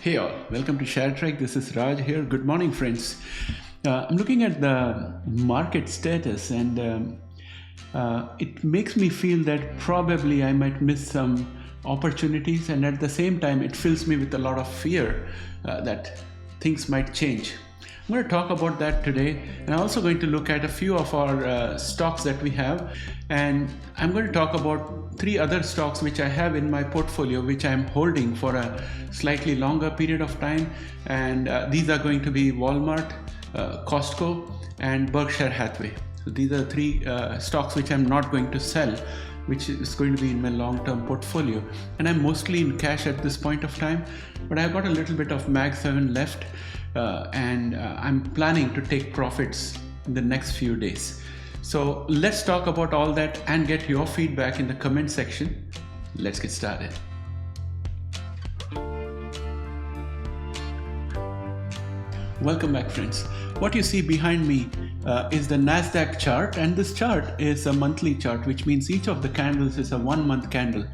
Hey all, welcome to ShareTreck. This is Raj here. Good morning, friends. I'm looking at the market status and it makes me feel that probably I might miss some opportunities, and at the same time it fills me with a lot of fear that things might change. I'm going to talk about that today, and I'm also going to look at a few of our stocks that we have, and I'm going to talk about 3 other stocks which I have in my portfolio which I'm holding for a slightly longer period of time, and these are going to be Walmart, Costco and Berkshire Hathaway. So these are 3 stocks which I'm not going to sell, which is going to be in my long-term portfolio, and I'm mostly in cash at this point of time, but I've got a little bit of Mag 7 left, and I'm planning to take profits in the next few days. So let's talk about all that and get your feedback in the comment section. Let's get started. Welcome back, friends. What you see behind me is the NASDAQ chart, and this chart is a monthly chart, which means each of the candles is a 1-month candle.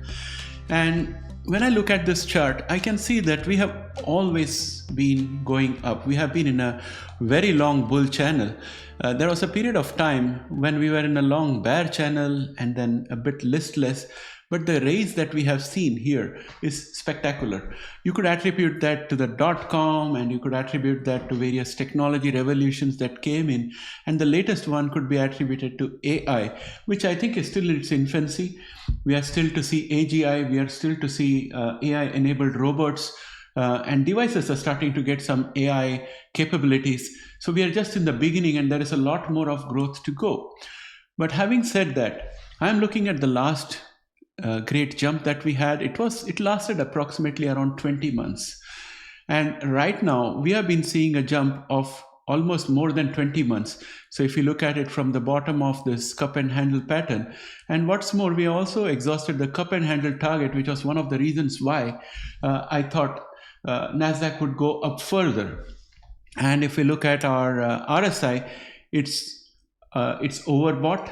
And when I look at this chart, I can see that we have always been going up. We have been in a very long bull channel. There was a period of time when we were in a long bear channel and then a bit listless. But the raise that we have seen here is spectacular. You could attribute that to the .com, and you could attribute that to various technology revolutions that came in. And the latest one could be attributed to AI, which I think is still in its infancy. We are still to see AGI, we are still to see AI-enabled robots, and devices are starting to get some AI capabilities. So we are just in the beginning, and there is a lot more of growth to go. But having said that, I'm looking at the last great jump that we had. It lasted approximately around 20 months, and right now we have been seeing a jump of almost more than 20 months. So if you look at it from the bottom of this cup and handle pattern, and what's more, we also exhausted the cup and handle target, which was one of the reasons why I thought Nasdaq would go up further. And if we look at our RSI, it's overbought.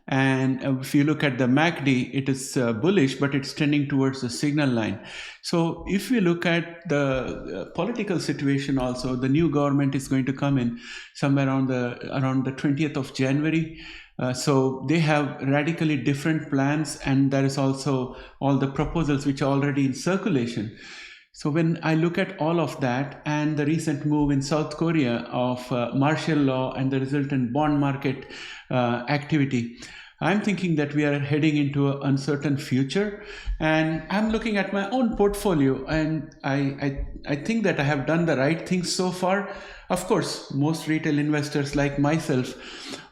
And if you look at the MACD, it is bullish, but it's trending towards the signal line. So if we look at the political situation also, the new government is going to come in somewhere around the 20th of January. So they have radically different plans, and there is also all the proposals which are already in circulation. So when I look at all of that and the recent move in South Korea of martial law and the resultant bond market activity, I'm thinking that we are heading into an uncertain future. And I'm looking at my own portfolio, and I think that I have done the right things so far. Of course, most retail investors like myself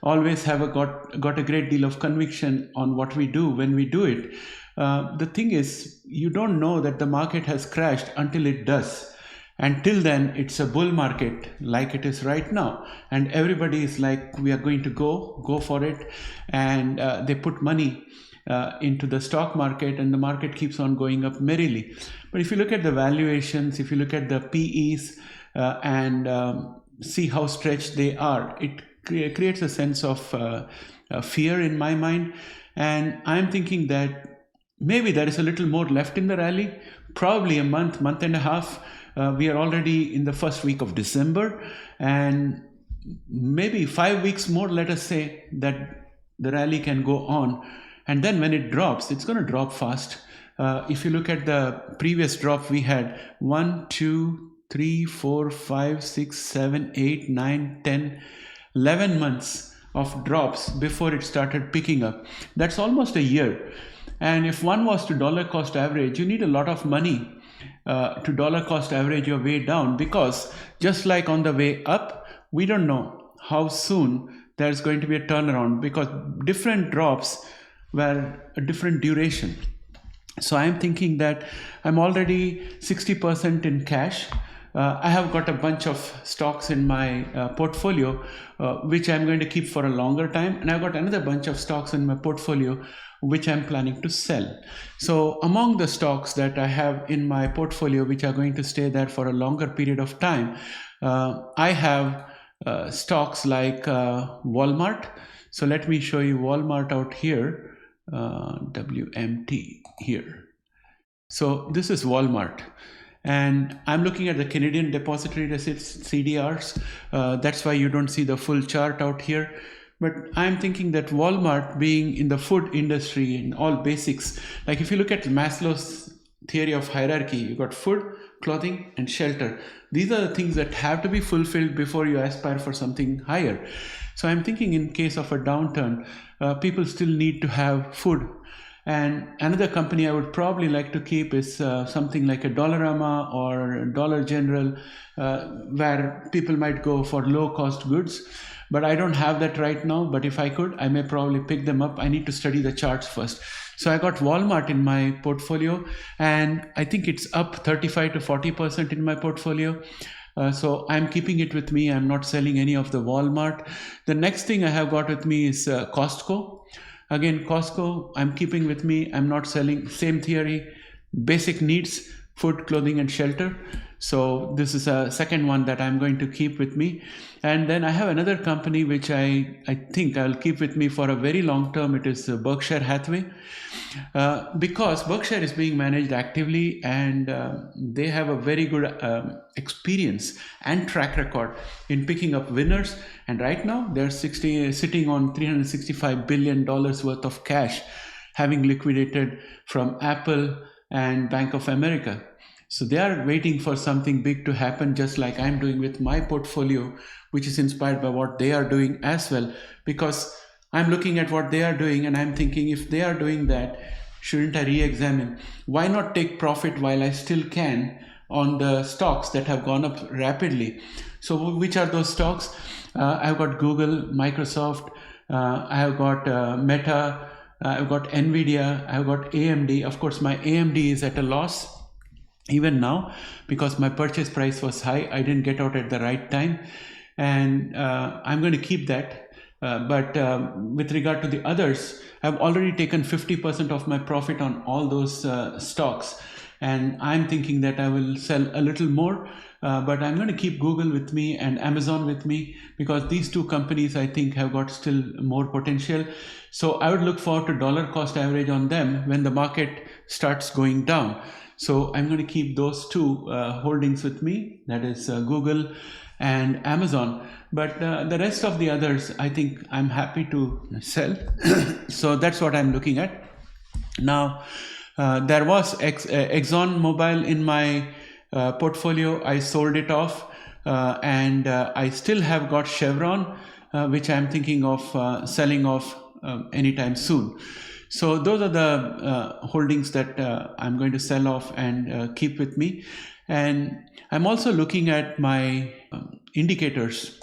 always have got a great deal of conviction on what we do when we do it. The thing is, you don't know that the market has crashed until it does. Until then, it's a bull market like it is right now. And everybody is like, we are going to go for it. And they put money into the stock market, and the market keeps on going up merrily. But if you look at the valuations, if you look at the PEs and see how stretched they are, it creates a sense of fear in my mind. And I'm thinking that maybe there is a little more left in the rally, probably a month and a half. We are already in the first week of December, and maybe 5 weeks more, let us say, that the rally can go on. And then when it drops, it's going to drop fast. If you look at the previous drop, we had 1, 2, 3, 4, 5, 6, 7, 8, 9, 10, 11 months of drops before it started picking up. That's almost a year. And if one was to dollar cost average, you need a lot of money to dollar cost average your way down, because just like on the way up, we don't know how soon there's going to be a turnaround, because different drops were a different duration. So I'm thinking that I'm already 60% in cash. I have got a bunch of stocks in my portfolio, which I'm going to keep for a longer time. And I've got another bunch of stocks in my portfolio, which I'm planning to sell. So among the stocks that I have in my portfolio, which are going to stay there for a longer period of time, I have stocks like Walmart. So let me show you Walmart out here, WMT here. So this is Walmart. And I'm looking at the Canadian Depository Receipts, CDRs. That's why you don't see the full chart out here. But I'm thinking that Walmart, being in the food industry in all basics, like if you look at Maslow's theory of hierarchy, you got food, clothing, and shelter. These are the things that have to be fulfilled before you aspire for something higher. So I'm thinking in case of a downturn, people still need to have food. And another company I would probably like to keep is something like a Dollarama or Dollar General, where people might go for low-cost goods. But I don't have that right now. But if I could, I may probably pick them up. I need to study the charts first. So I got Walmart in my portfolio, and I think it's up 35 to 40% in my portfolio. So I'm keeping it with me. I'm not selling any of the Walmart. The next thing I have got with me is Costco. Again, Costco, I'm keeping with me. I'm not selling. Same theory, basic needs, food, clothing, and shelter. So this is a second one that I'm going to keep with me. And then I have another company which I think I'll keep with me for a very long term. It is Berkshire Hathaway. Because Berkshire is being managed actively, and they have a very good experience and track record in picking up winners. And right now they're sitting on $365 billion worth of cash, having liquidated from Apple and Bank of America. So they are waiting for something big to happen, just like I'm doing with my portfolio, which is inspired by what they are doing as well. Because I'm looking at what they are doing and I'm thinking, if they are doing that, shouldn't I re-examine? Why not take profit while I still can on the stocks that have gone up rapidly? So which are those stocks? I've got Google, Microsoft, I have got Meta, I've got Nvidia, I've got AMD. Of course, my AMD is at a loss even now because my purchase price was high. I didn't get out at the right time, and I'm going to keep that. But with regard to the others, I've already taken 50% of my profit on all those stocks, and I'm thinking that I will sell a little more, but I'm going to keep Google with me and Amazon with me, because these two companies I think have got still more potential. So I would look forward to dollar cost average on them when the market starts going down. So I'm going to keep those two holdings with me, that is Google and Amazon. But the rest of the others, I think I'm happy to sell. So that's what I'm looking at. Now, there was ExxonMobil in my portfolio. I sold it off, and I still have got Chevron, which I'm thinking of selling off anytime soon. So those are the holdings that I'm going to sell off and keep with me. And I'm also looking at my indicators.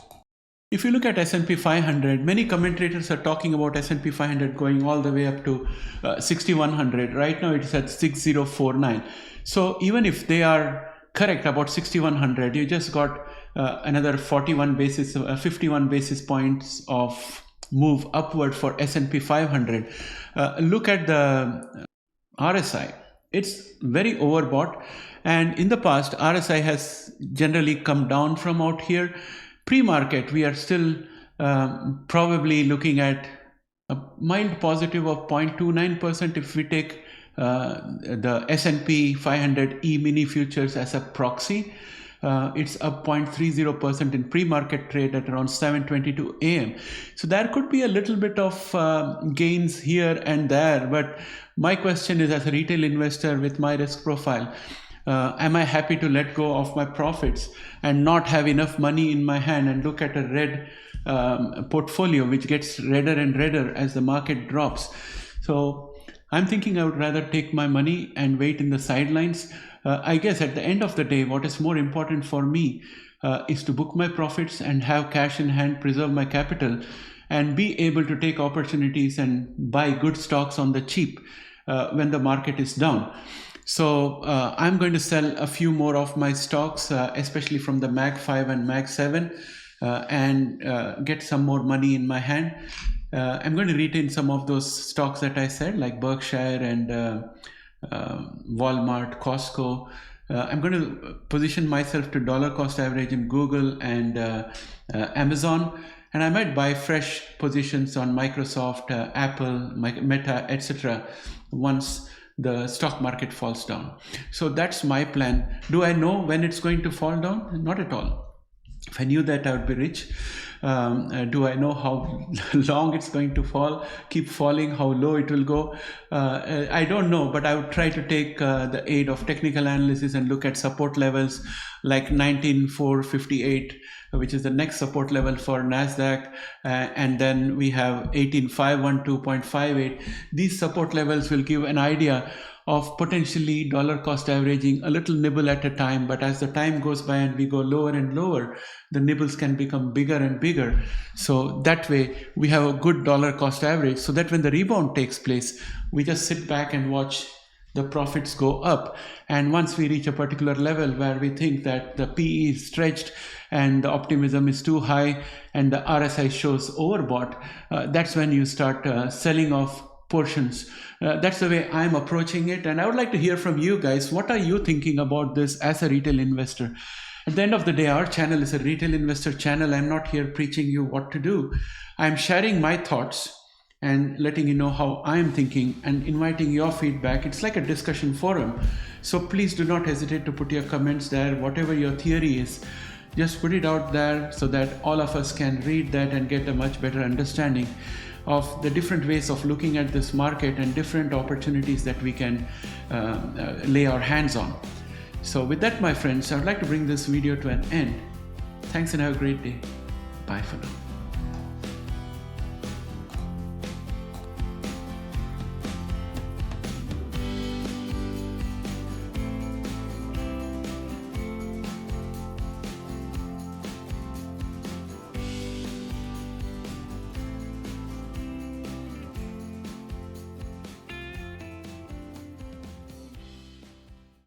If you look at S&P 500, many commentators are talking about S&P 500 going all the way up to 6,100. Right now it's at 6,049. So even if they are correct about 6,100, you just got another 51 basis points of move upward for S&P 500. Look at the RSI. It's very overbought, and in the past RSI has generally come down from out here. Pre-market, we are still probably looking at a mild positive of 0.29% if we take the S&P 500 E-mini futures as a proxy. It's up 0.30% in pre-market trade at around 7:22 a.m. So there could be a little bit of gains here and there, but my question is, as a retail investor with my risk profile, am I happy to let go of my profits and not have enough money in my hand and look at a red portfolio which gets redder and redder as the market drops? So I'm thinking I would rather take my money and wait in the sidelines. I guess at the end of the day, what is more important for me is to book my profits and have cash in hand, preserve my capital, and be able to take opportunities and buy good stocks on the cheap when the market is down. So I'm going to sell a few more of my stocks, especially from the Mag 5 and Mag 7, and get some more money in my hand. I'm going to retain some of those stocks that I said, like Berkshire and Walmart, Costco. I'm going to position myself to dollar cost average in Google and Amazon, and I might buy fresh positions on Microsoft, Apple, Meta, etc. once the stock market falls down. So that's my plan. Do I know when it's going to fall down? Not at all. If I knew that, I would be rich. Do I know how long it's going to fall, keep falling, how low it will go? I don't know, but I would try to take the aid of technical analysis and look at support levels like 19,458, which is the next support level for NASDAQ. And then we have 18,512.58. These support levels will give an idea of potentially dollar cost averaging a little nibble at a time, but as the time goes by and we go lower and lower, the nibbles can become bigger and bigger. So that way we have a good dollar cost average, so that when the rebound takes place, we just sit back and watch the profits go up. And once we reach a particular level where we think that the PE is stretched and the optimism is too high and the RSI shows overbought, that's when you start selling off portions. That's the way I'm approaching it, and I would like to hear from you guys. What are you thinking about this as a retail investor? At the end of the day, our channel is a retail investor channel. I'm not here preaching you what to do. I'm sharing my thoughts and letting you know how I'm thinking and inviting your feedback. It's like a discussion forum. So please do not hesitate to put your comments there. Whatever your theory is, just put it out there so that all of us can read that and get a much better understanding of the different ways of looking at this market and different opportunities that we can lay our hands on. So with that, my friends, I would like to bring this video to an end. Thanks and have a great day. Bye for now.